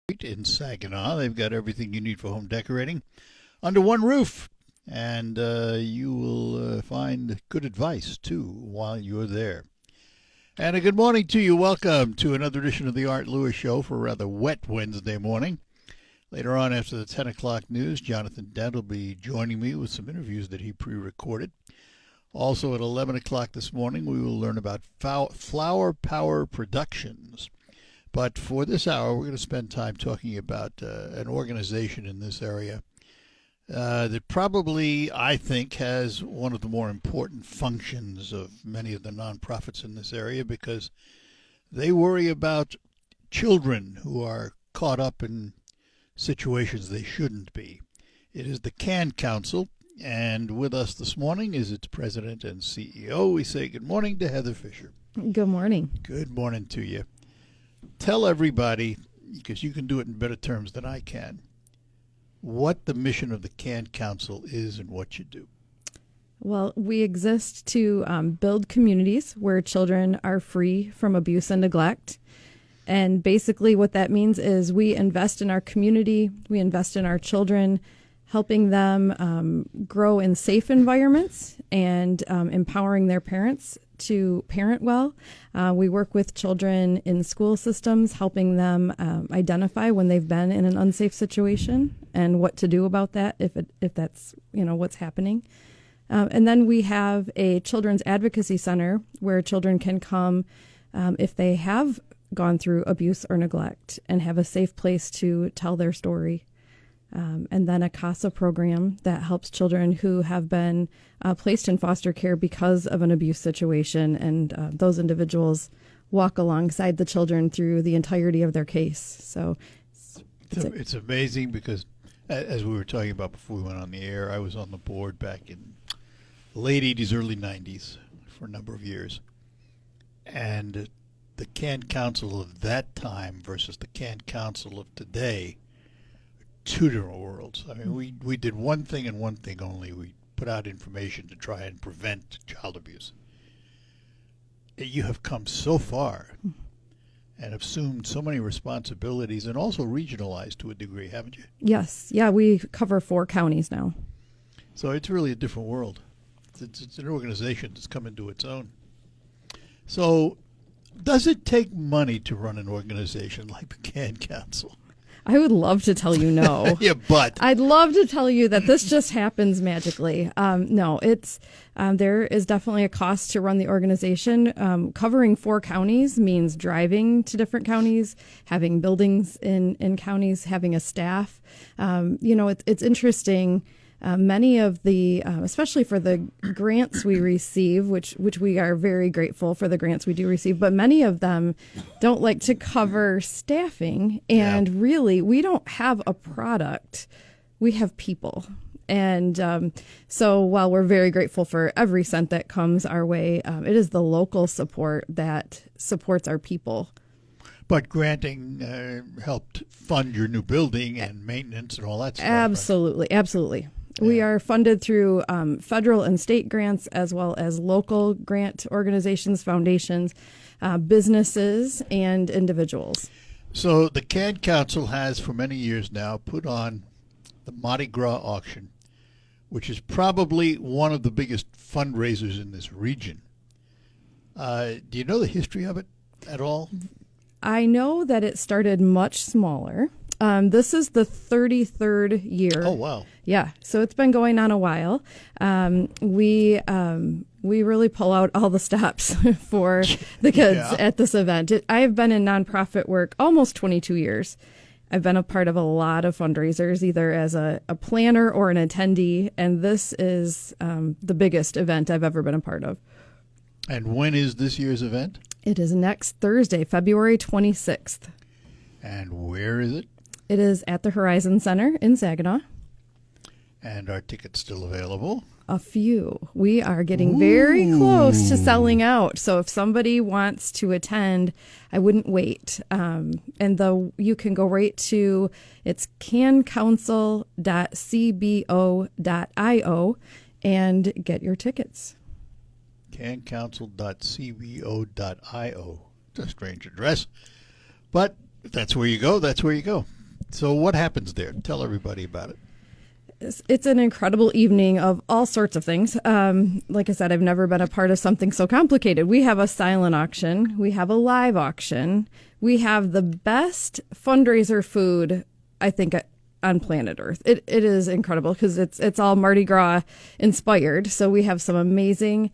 in Saginaw. They've got everything you need for home decorating under one roof. And you will find good advice, too, while you're there. And a good morning to you. Welcome to another edition of the Art Lewis Show for a rather wet Wednesday morning. Later on, after the 10 o'clock news, Jonathan Dent will be joining me with some interviews that he pre-recorded. Also at 11 o'clock this morning, we will learn about Flower Power Productions. But for this hour, we're going to spend time talking about an organization in this area that probably, I think, has one of the more important functions of many of the nonprofits in this area, because they worry about children who are caught up in situations they shouldn't be. It is the CAN Council, and with us this morning is its president and CEO. We say good morning to Heather Fisher. Good morning. Good morning to you. Tell everybody, because you can do it in better terms than I can, what the mission of the CAN Council is and what you do. Well, we exist to build communities where children are free from abuse and neglect. And basically what that means is we invest in our community, we invest in our children, helping them grow in safe environments and empowering their parents to parent well. We work with children in school systems, helping them identify when they've been in an unsafe situation and what to do about that if that's what's happening. And then we have a children's advocacy center where children can come if they have gone through abuse or neglect and have a safe place to tell their story. And then a CASA program that helps children who have been placed in foster care because of an abuse situation. And those individuals walk alongside the children through the entirety of their case. So it's amazing because, as we were talking about before we went on the air, I was on the board back in the late 80s, early 90s for a number of years. And the CAN Council of that time versus the CAN Council of today, two different worlds. I mean, we did one thing and one thing only. We put out information to try and prevent child abuse. You have come so far and assumed so many responsibilities and also regionalized to a degree, haven't you? Yes. Yeah, we cover 4 counties now. So it's really a different world. It's an organization that's come into its own. So does it take money to run an organization like the CAN Council? I would love to tell you no. Yeah, but I'd love to tell you that this just happens magically. No, it's there is definitely a cost to run the organization. Covering 4 counties means driving to different counties, having buildings in counties, having a staff. It's interesting. Many of the, especially for the grants we receive, which we are very grateful for the grants we do receive, but many of them don't like to cover staffing. And really, we don't have a product. We have people. And so while we're very grateful for every cent that comes our way, it is the local support that supports our people. But granting helped fund your new building and maintenance and all that stuff. Absolutely, right? Absolutely. We are funded through federal and state grants, as well as local grant organizations, foundations, businesses, and individuals. So the CAN Council has, for many years now, put on the Mardi Gras auction, which is probably one of the biggest fundraisers in this region. Do you know the history of it at all? I know that it started much smaller. This is the 33rd year. Oh, wow. Yeah, so it's been going on a while. We really pull out all the stops for the kids at this event. I have been in nonprofit work almost 22 years. I've been a part of a lot of fundraisers, either as a planner or an attendee, and this is the biggest event I've ever been a part of. And when is this year's event? It is next Thursday, February 26th. And where is it? It is at the Horizon Center in Saginaw. And are tickets still available? A few. We are getting very close to selling out. So if somebody wants to attend, I wouldn't wait. You can go right to, it's cancouncil.cbo.io and get your tickets. cancouncil.cbo.io. It's a strange address, but if that's where you go, that's where you go. So what happens there? Tell everybody about it. It's an incredible evening of all sorts of things. Like I said, I've never been a part of something so complicated. We have a silent auction. We have a live auction. We have the best fundraiser food, I think, on planet Earth. It is incredible because it's all Mardi Gras inspired. So we have some amazing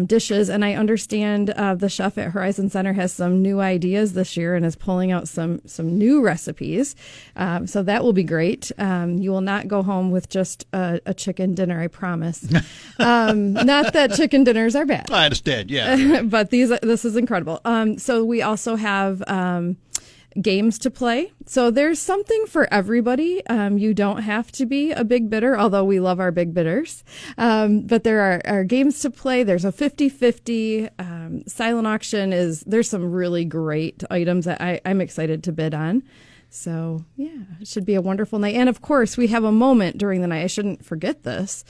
dishes, and I understand the chef at Horizon Center has some new ideas this year and is pulling out some new recipes. So that will be great. You will not go home with just a chicken dinner, I promise. Not that chicken dinners are bad. I understand, yeah. But this is incredible. So we also have games to play. So there's something for everybody. You don't have to be a big bidder, although we love our big bidders. But there are games to play. There's a 50-50. Silent auction there's some really great items that I'm excited to bid on. So yeah, it should be a wonderful night. And of course, we have a moment during the night. I shouldn't forget this.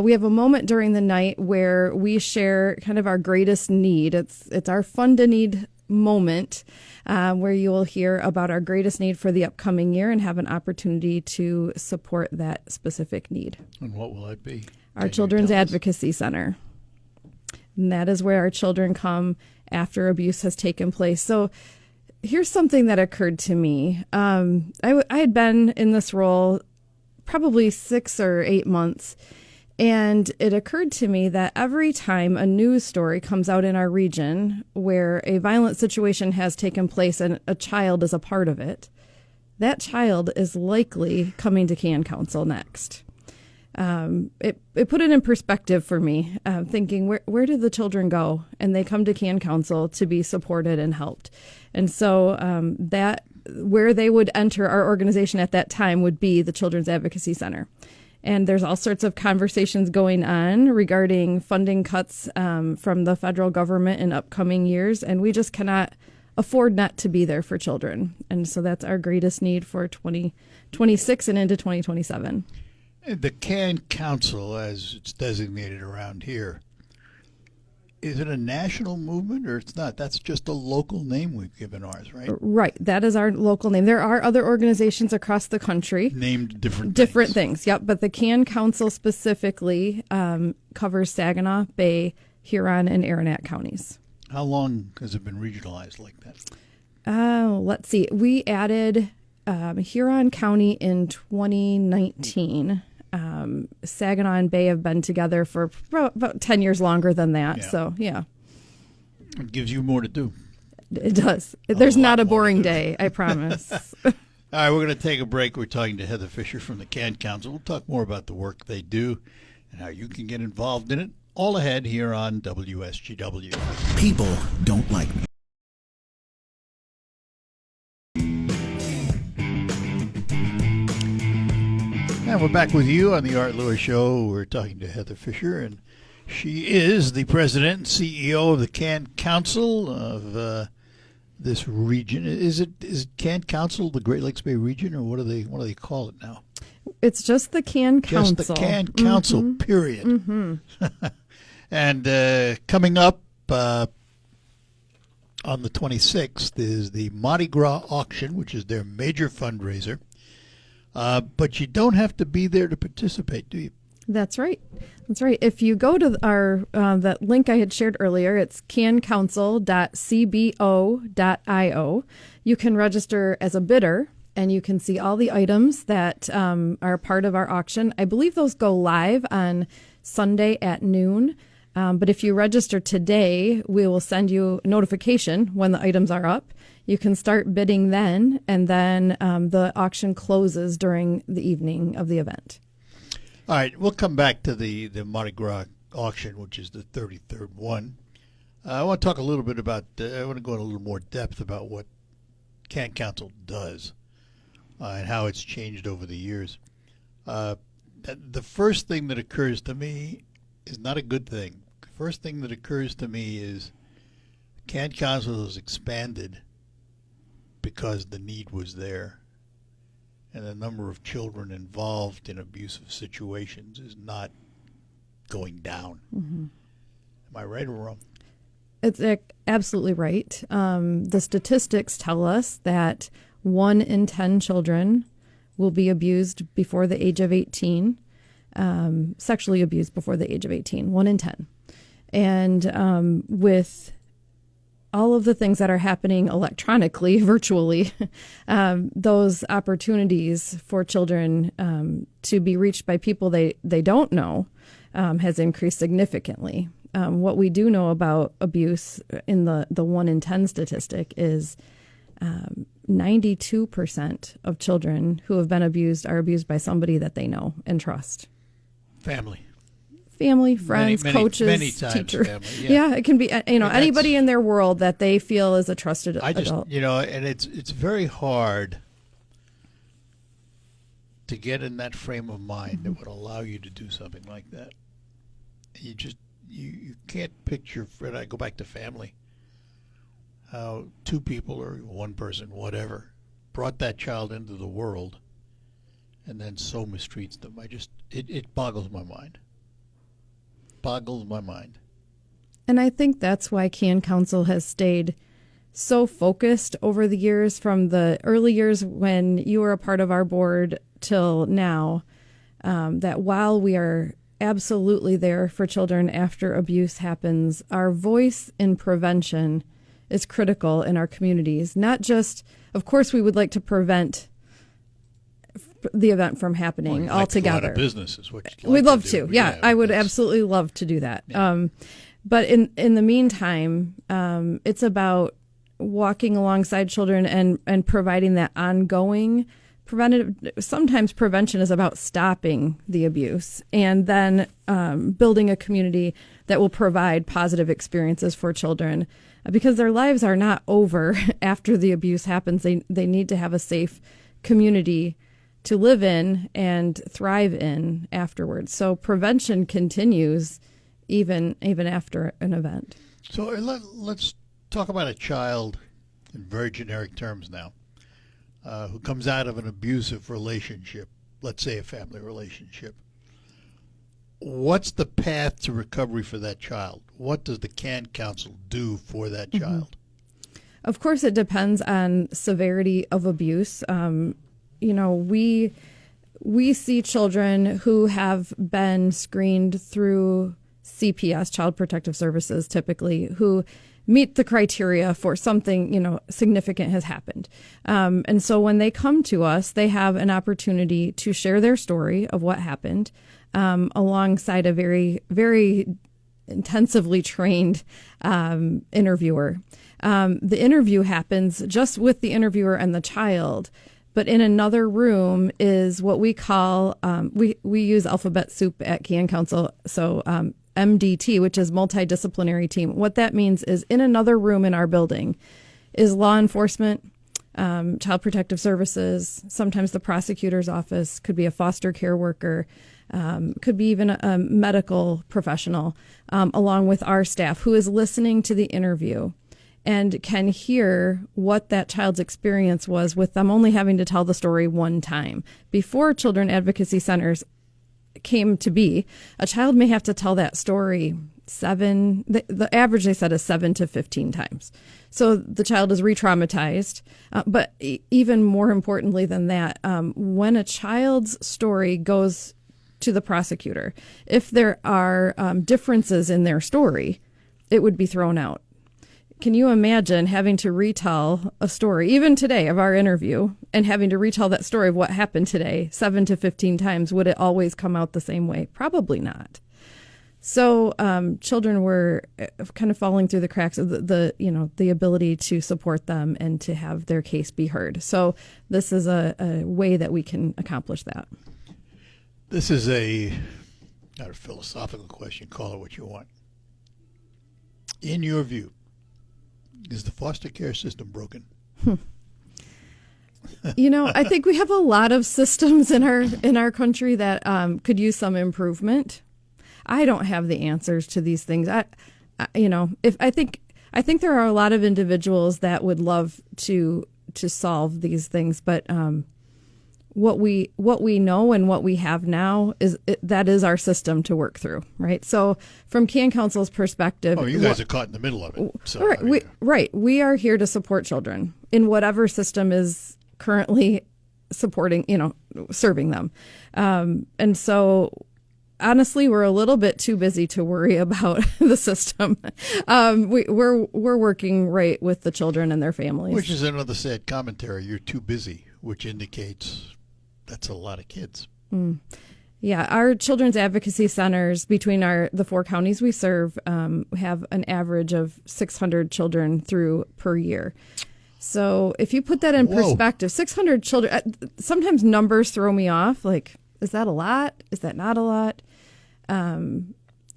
We have a moment during the night where we share kind of our greatest need. It's our fund to need moment where you will hear about our greatest need for the upcoming year and have an opportunity to support that specific need. And what will that be? Our Children's Advocacy Center. And that is where our children come after abuse has taken place. So here's something that occurred to me. I had been in this role probably 6 or 8 months. And it occurred to me that every time a news story comes out in our region where a violent situation has taken place and a child is a part of it, that child is likely coming to CAN Council next. It put it in perspective for me, thinking, where did the children go? And they come to CAN Council to be supported and helped. And so that where they would enter our organization at that time would be the Children's Advocacy Center. And there's all sorts of conversations going on regarding funding cuts from the federal government in upcoming years. And we just cannot afford not to be there for children. And so that's our greatest need for 2026 and into 2027. The CAN Council, as it's designated around here, is it a national movement or it's not? That's just a local name we've given ours, right? Right. That is our local name. There are other organizations across the country. Named different things. Yep. But the CAN Council specifically covers Saginaw, Bay, Huron, and Aranet counties. How long has it been regionalized like that? Let's see. We added Huron County in 2019. Saginaw and Bay have been together for about 10 years longer than that. Yeah. So, yeah. It gives you more to do. It does. There's not a boring day, I promise. All right, we're going to take a break. We're talking to Heather Fisher from the CAN Council. We'll talk more about the work they do and how you can get involved in it. All ahead here on WSGW. People don't like me. And we're back with you on the Art Lewis Show. We're talking to Heather Fisher, and she is the president and CEO of the CAN Council of this region. Is CAN Council the Great Lakes Bay region, or what do they call it now? It's just the CAN Council. Just the CAN Council, period. Mm-hmm. And coming up on the 26th is the Mardi Gras auction, which is their major fundraiser. But you don't have to be there to participate, do you? That's right. That's right. If you go to our that link I had shared earlier, it's cancouncil.cbo.io. You can register as a bidder, and you can see all the items that are part of our auction. I believe those go live on Sunday at noon. But if you register today, we will send you a notification when the items are up. You can start bidding then, and then the auction closes during the evening of the event. All right, we'll come back to the Mardi Gras auction, which is the 33rd one. I want to talk a little bit about, I want to go in a little more depth about what CAN Council does and how it's changed over the years. The first thing that occurs to me is not a good thing. The first thing that occurs to me is CAN Council has expanded because the need was there, and the number of children involved in abusive situations is not going down. Mm-hmm. Am I right or wrong? It's absolutely right. The statistics tell us that 1 in 10 children will be abused before the age of 18, sexually abused before the age of 18, 1 in 10. And with all of the things that are happening electronically, virtually, those opportunities for children to be reached by people they don't know has increased significantly. What we do know about abuse in the 1 in 10 statistic is 92% of children who have been abused are abused by somebody that they know and trust. Family, friends, coaches, many times teacher. family, Yeah, it can be anybody in their world that they feel is a trusted adult. And it's very hard to get in that frame of mind that would allow you to do something like that. You can't picture, Fred, I go back to family, how 2 people or 1 person, whatever, brought that child into the world and then so mistreats them. It boggles my mind. Boggles my mind. And I think that's why CAN Council has stayed so focused over the years, from the early years when you were a part of our board till now, that while we are absolutely there for children after abuse happens, our voice in prevention is critical in our communities. Not just, of course, we would like to prevent the event from happening altogether. A lot of businesses, we'd love to. Yeah, I would absolutely love to do that. Yeah. But in the meantime, it's about walking alongside children and providing that ongoing preventative. Sometimes prevention is about stopping the abuse and then building a community that will provide positive experiences for children, because their lives are not over after the abuse happens. They need to have a safe community to live in and thrive in afterwards. So prevention continues even after an event. So let's talk about a child in very generic terms now, who comes out of an abusive relationship, let's say a family relationship. What's the path to recovery for that child? What does the CAN Council do for that child? Of course, it depends on severity of abuse. We see children who have been screened through CPS, Child Protective Services, typically, who meet the criteria for something, significant has happened. And so when they come to us, they have an opportunity to share their story of what happened alongside a very, very intensively trained interviewer. The interview happens just with the interviewer and the child. But in another room is what we call, we use alphabet soup at CAN Council, so MDT, which is multidisciplinary team. What that means is in another room in our building is law enforcement, Child Protective Services, sometimes the prosecutor's office, could be a foster care worker, could be even a medical professional, along with our staff who is listening to the interview and can hear what that child's experience was with them only having to tell the story one time. Before children advocacy centers came to be, a child may have to tell that story the average they said is 7 to 15 times. So the child is re-traumatized. But even more importantly than that, when a child's story goes to the prosecutor, if there are differences in their story, it would be thrown out. Can you imagine having to retell a story, even today, of our interview, and having to retell that story of what happened today 7 to 15 times? Would it always come out the same way? Probably not. So children were kind of falling through the cracks of the ability to support them and to have their case be heard. So this is a way that we can accomplish that. This is not a philosophical question, call it what you want. In your view, is the foster care system broken? I think we have a lot of systems in our country that could use some improvement. I don't have the answers to these things. I think there are a lot of individuals that would love to solve these things, but what we know and what we have now that is our system to work through, right? So from CAN Council's perspective, you guys are caught in the middle of it. So, right, we are here to support children in whatever system is currently supporting, serving them. And so honestly, we're a little bit too busy to worry about the system. We're working right with the children and their families. Which is another sad commentary. You're too busy, which indicates that's a lot of kids. Yeah, our children's advocacy centers between the 4 counties we serve have an average of 600 children through per year. So if you put that in perspective, 600 children, sometimes numbers throw me off. Like, is that a lot? Is that not a lot?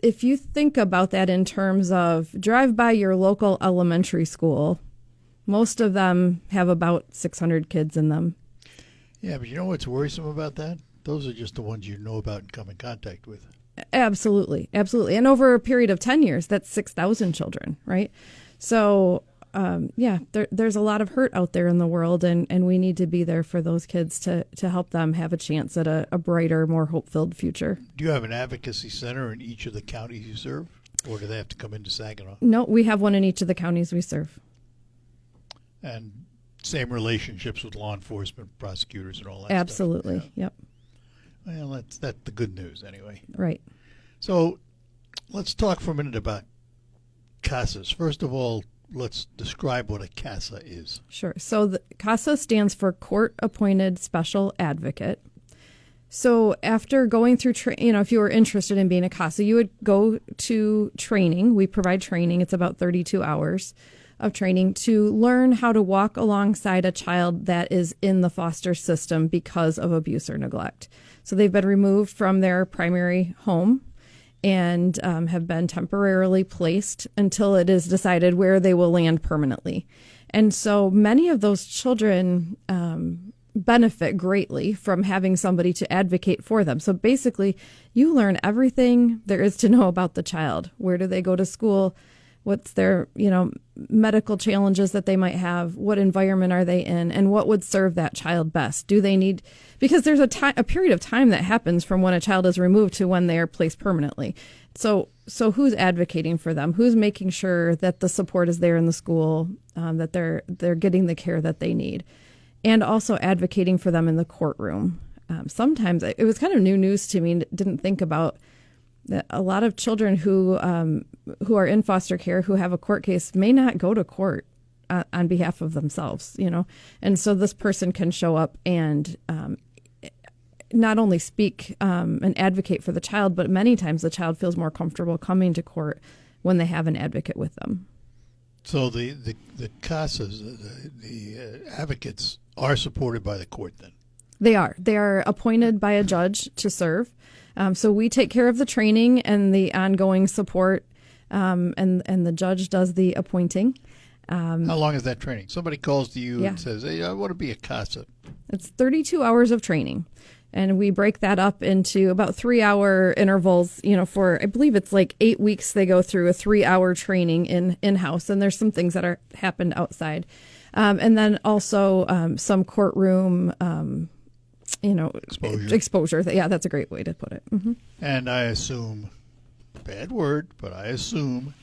If you think about that in terms of drive by your local elementary school, most of them have about 600 kids in them. Yeah, but you know what's worrisome about that? Those are just the ones you know about and come in contact with. Absolutely. Absolutely. And over a period of 10 years, that's 6,000 children, right? So, there's a lot of hurt out there in the world, and we need to be there for those kids to help them have a chance at a brighter, more hope-filled future. Do you have an advocacy center in each of the counties you serve, or do they have to come into Saginaw? No, we have one in each of the counties we serve. And same relationships with law enforcement, prosecutors, and all that Absolutely. stuff. Yeah. Yep. Well, that's the good news anyway. Right. So let's talk for a minute about CASAs. First of all, let's describe what a CASA is. Sure. So the CASA stands for Court Appointed Special Advocate. So after going through, if you were interested in being a CASA, you would go to training. We provide training. It's about 32 hours of training to learn how to walk alongside a child that is in the foster system because of abuse or neglect. So they've been removed from their primary home and have been temporarily placed until it is decided where they will land permanently. And so many of those children benefit greatly from having somebody to advocate for them. So basically, you learn everything there is to know about the child. Where do they go to school? What's their, medical challenges that they might have? What environment are they in? And what would serve that child best? Do they need, because there's a period of time that happens from when a child is removed to when they are placed permanently. So who's advocating for them? Who's making sure that the support is there in the school, that they're getting the care that they need? And also advocating for them in the courtroom. Sometimes it was kind of new news to me, didn't think about that a lot of children who are in foster care who have a court case may not go to court on behalf of themselves, and so this person can show up and not only speak and advocate for the child, but many times the child feels more comfortable coming to court when they have an advocate with them. So the CASAs, the advocates, are supported by the court then? They are appointed by a judge to serve. So we take care of the training and the ongoing support, and the judge does the appointing. How long is that training? Somebody calls to you and says, hey, I want to be a CASA. It's 32 hours of training. And we break that up into about 3-hour intervals, for, I believe it's like 8 weeks they go through a 3-hour training in-house. And there's some things that happened outside. And then also some courtroom exposure. Yeah, that's a great way to put it. Mm-hmm. And I assume, bad word, but I assume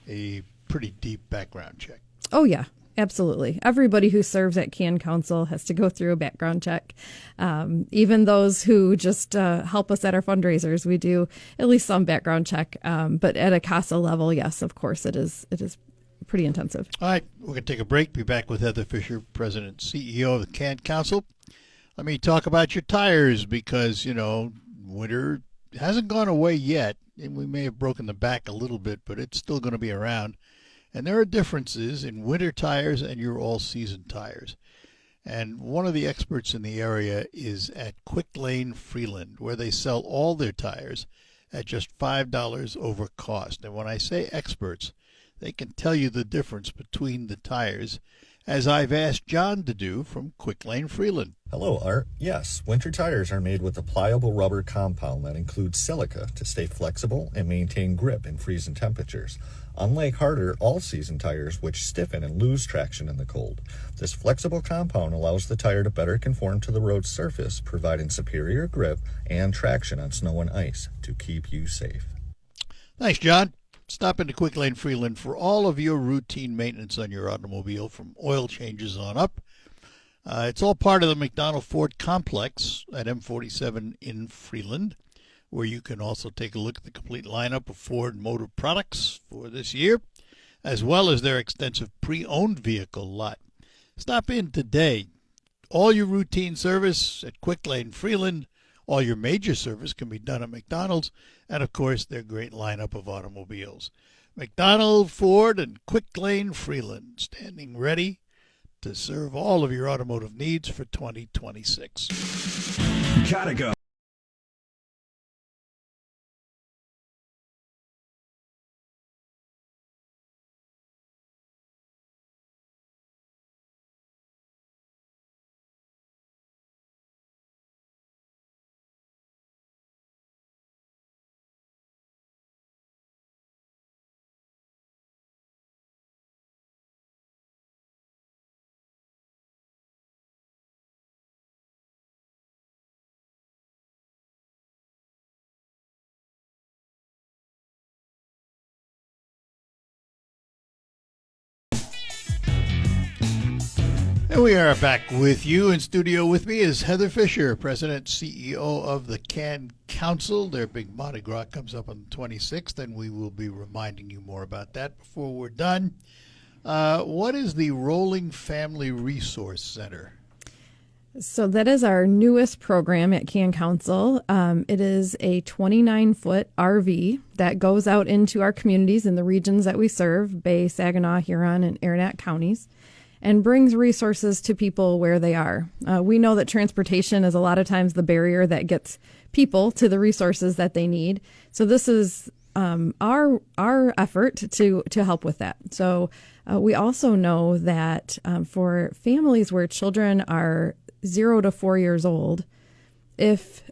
a pretty deep background check. Oh, yeah, absolutely. Everybody who serves at CAN Council has to go through a background check. Even those who just help us at our fundraisers, we do at least some background check. But at a CASA level, yes, of course, it is pretty intensive. All right, we're going to take a break. Be back with Heather Fisher, President and CEO of the CAN Council. Let me talk about your tires because, winter hasn't gone away yet. And we may have broken the back a little bit, but it's still going to be around. And there are differences in winter tires and your all-season tires. And one of the experts in the area is at Quick Lane Freeland, where they sell all their tires at just $5 over cost. And when I say experts, they can tell you the difference between the tires, as I've asked John to do from Quick Lane Freeland. Hello, Art. Yes, winter tires are made with a pliable rubber compound that includes silica to stay flexible and maintain grip in freezing temperatures. Unlike harder all-season tires, which stiffen and lose traction in the cold, this flexible compound allows the tire to better conform to the road surface, providing superior grip and traction on snow and ice to keep you safe. Thanks, John. Stop into Quick Lane Freeland for all of your routine maintenance on your automobile, from oil changes on up. It's all part of the McDonald Ford complex at M47 in Freeland, where you can also take a look at the complete lineup of Ford Motor products for this year, as well as their extensive pre-owned vehicle lot. Stop in today. All your routine service at Quick Lane Freeland, all your major service can be done at McDonald's, and of course their great lineup of automobiles. McDonald, Ford, and Quick Lane Freeland, standing ready to serve all of your automotive needs for 2026. Gotta go. And we are back with you. In studio with me is Heather Fisher, President CEO of the Can Council. Their big Mardi Gras comes up on the 26th, and we will be reminding you more about that before we're done. What is the Rolling Family Resource Center? So that is our newest program at Can Council. It is a 29-foot RV that goes out into our communities in the regions that we serve, Bay, Saginaw, Huron, and Aranet counties, and brings resources to people where they are. We know that transportation is a lot of times the barrier that gets people to the resources that they need. So this is our effort to help with that. So we also know that for families where children are 0 to 4 years old, if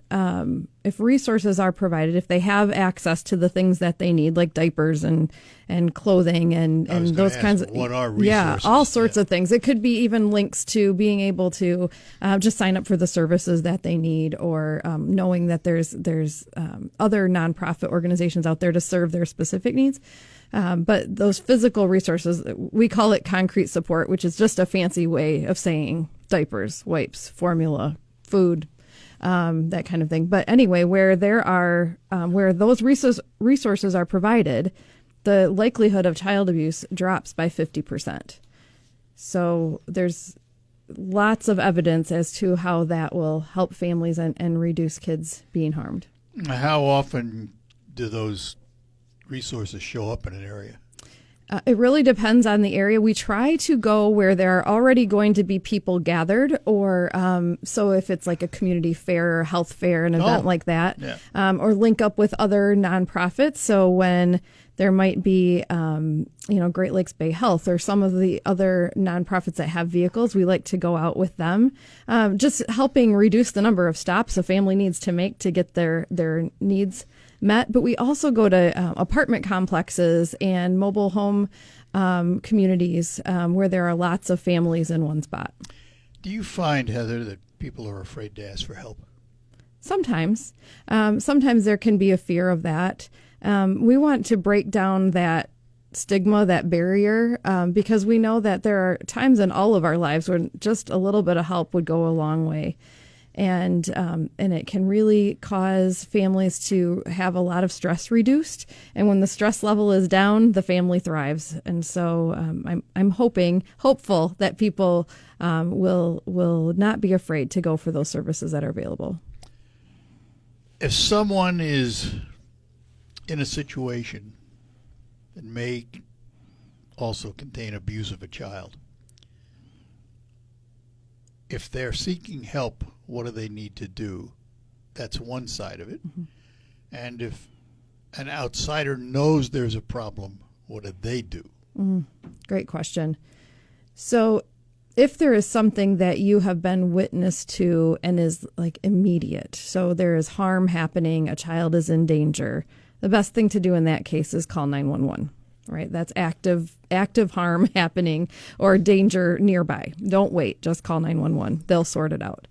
resources are provided, if they have access to the things that they need, like diapers and clothing and those kinds of, what are resources? Yeah, all sorts of things. It could be even links to being able to just sign up for the services that they need, or knowing that there's other nonprofit organizations out there to serve their specific needs. But those physical resources, we call it concrete support, which is just a fancy way of saying diapers, wipes, formula, food, that kind of thing. But anyway, where there are where those resources are provided, the likelihood of child abuse drops by 50%. So there's lots of evidence as to how that will help families and reduce kids being harmed. How often do those resources show up in an area? It really depends on the area. We try to go where there are already going to be people gathered, or so if it's like a community fair or health fair, an event like that, yeah. Or link up with other nonprofits. So when there might be, Great Lakes Bay Health or some of the other nonprofits that have vehicles, we like to go out with them, just helping reduce the number of stops a family needs to make to get their needs met. But we also go to apartment complexes and mobile home communities where there are lots of families in one spot. Do you find, Heather, that people are afraid to ask for help? Sometimes. Sometimes there can be a fear of that. We want to break down that stigma, that barrier, because we know that there are times in all of our lives when just a little bit of help would go a long way. And it can really cause families to have a lot of stress reduced. And when the stress level is down, the family thrives. And so I'm hopeful that people will not be afraid to go for those services that are available. If someone is in a situation that may also contain abuse of a child, if they're seeking help, what do they need to do? That's one side of it. Mm-hmm. And if an outsider knows there's a problem, what do they do? Mm-hmm. Great question. So if there is something that you have been witness to and is like immediate, so there is harm happening, a child is in danger, the best thing to do in that case is call 911. Right? That's active harm happening or danger nearby. Don't wait. Just call 911. They'll sort it out.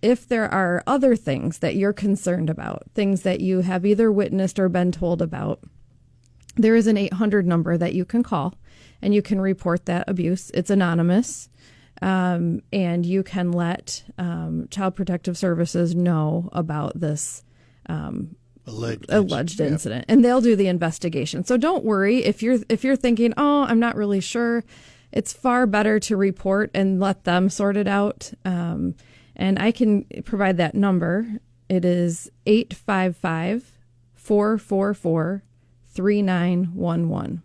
If there are other things that you're concerned about, things that you have either witnessed or been told about, there is an 800 number that you can call and you can report that abuse. It's anonymous. and you can let Child Protective Services know about this alleged incident, and they'll do the investigation. So don't worry if you're thinking, oh, I'm not really sure. It's far better to report and let them sort it out. And I can provide that number. It is 855-444-3911.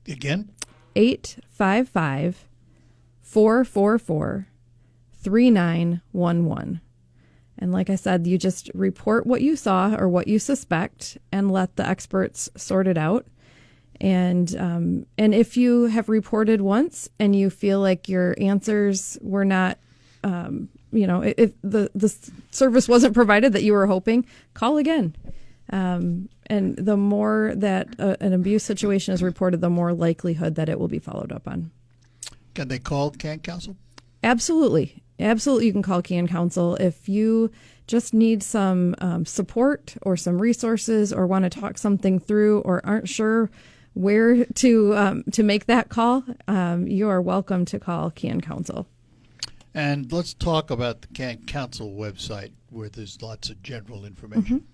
Again? 855-444-3911. And like I said, you just report what you saw or what you suspect and let the experts sort it out. And if you have reported once and you feel like your answers were not, if the service wasn't provided that you were hoping, call again. And the more that an abuse situation is reported, the more likelihood that it will be followed up on. Can they call CAN Council? Absolutely. Absolutely. You can call CAN Council if you just need some support or some resources or want to talk something through or aren't sure where to make that call. You are welcome to call CAN Council. And let's talk about the CAN Council website where there's lots of general information.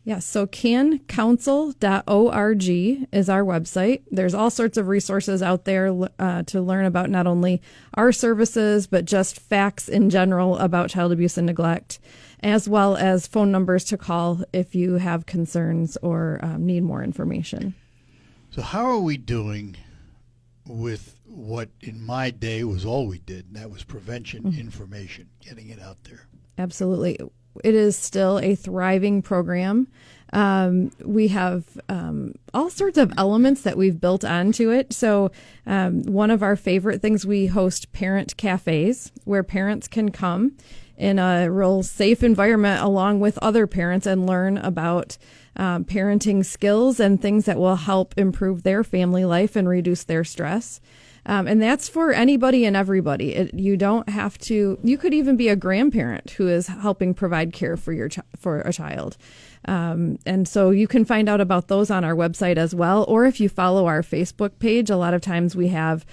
Yes, so cancouncil.org is our website. There's all sorts of resources out there to learn about not only our services, but just facts in general about child abuse and neglect, as well as phone numbers to call if you have concerns or need more information. So how are we doing with what in my day was all we did, and that was prevention information, getting it out there? Absolutely. It is still a thriving program. We have all sorts of elements that we've built onto it. So one of our favorite things, we host parent cafes where parents can come in a real safe environment along with other parents and learn about parenting skills and things that will help improve their family life and reduce their stress. And that's for anybody and everybody. You don't have to. You could even be a grandparent who is helping provide care for for a child. And so you can find out about those on our website as well. Or if you follow our Facebook page, a lot of times we have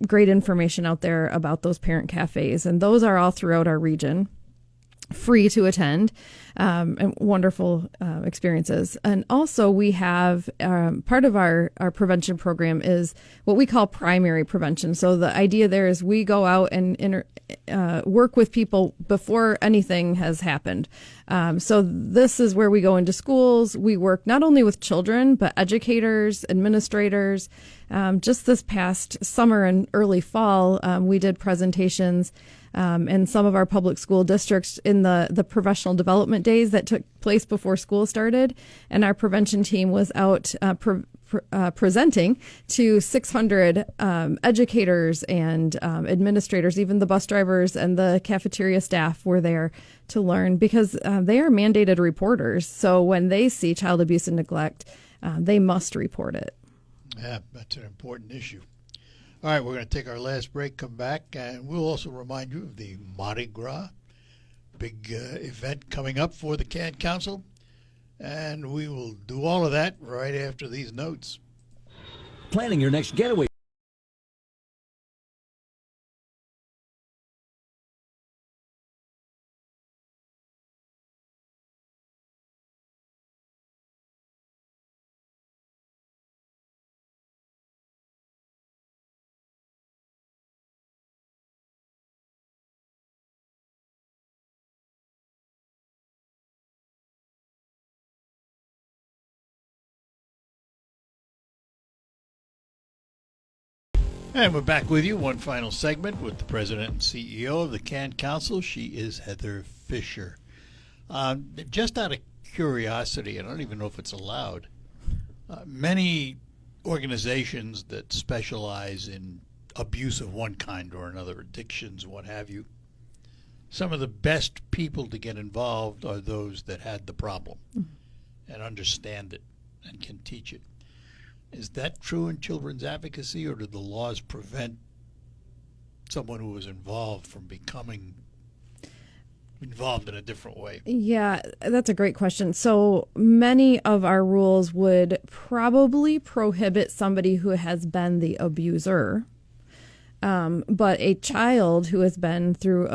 great information out there about those parent cafes, and those are all throughout our region, free to attend, and wonderful experiences. And also we have part of our prevention program is what we call primary prevention. So the idea there is we go out and work with people before anything has happened. So this is where we go into schools. We work not only with children, but educators, administrators. Just this past summer and early fall, we did presentations in some of our public school districts in the professional development days that took place before school started. And our prevention team was out presenting to 600 educators and administrators. Even the bus drivers and the cafeteria staff were there to learn because they are mandated reporters. So when they see child abuse and neglect, they must report it. Yeah, that's an important issue. All right, we're going to take our last break, come back, and we'll also remind you of the Mardi Gras, big event coming up for the CAN Council, and we will do all of that right after these notes. Planning your next getaway. And we're back with you. One final segment with the president and CEO of the CAN Council. She is Heather Fisher. Just out of curiosity, I don't even know if it's allowed, many organizations that specialize in abuse of one kind or another, addictions, what have you, some of the best people to get involved are those that had the problem and understand it and can teach it. Is that true in children's advocacy, or do the laws prevent someone who was involved from becoming involved in a different way? Yeah, that's a great question. So many of our rules would probably prohibit somebody who has been the abuser But a child who has been through